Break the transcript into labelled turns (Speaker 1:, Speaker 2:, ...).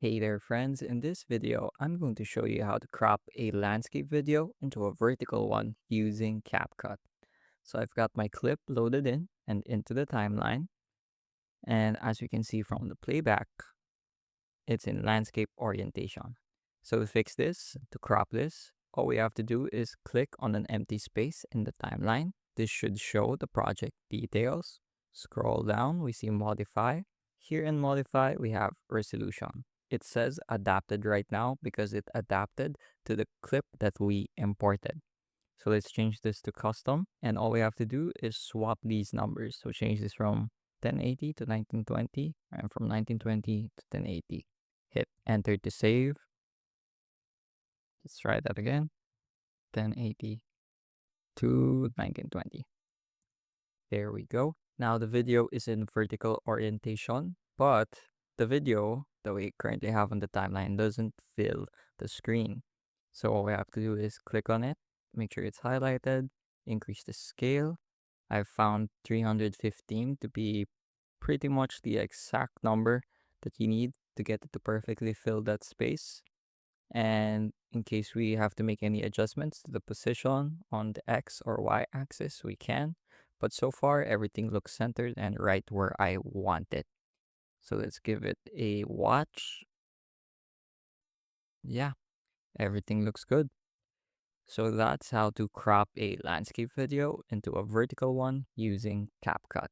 Speaker 1: Hey there friends, in this video I'm going to show you how to crop a landscape video into a vertical one using CapCut. So I've got my clip loaded in and into the timeline, and as you can see from the playback, it's in landscape orientation. So to fix this, to crop this, all we have to do is click on an empty space in the timeline. This should show the project details. Scroll down, we see modify. Here in modify, we have resolution. It says adapted right now because it adapted to the clip that we imported. So let's change this to custom, and all we have to do is swap these numbers. So change this from 1080 to 1920 and from 1920 to 1080. Hit enter to save. Let's try that again. 1080 to 1920. There we go. Now the video is in vertical orientation, but the video that we currently have on the timeline doesn't fill the screen. So all we have to do is click on it, make sure it's highlighted, increase the scale. I found 315 to be pretty much the exact number that you need to get it to perfectly fill that space. And in case we have to make any adjustments to the position on the X or Y axis, we can. But so far, everything looks centered and right where I want it. So let's give it a watch. Yeah, everything looks good. So that's how to crop a landscape video into a vertical one using CapCut.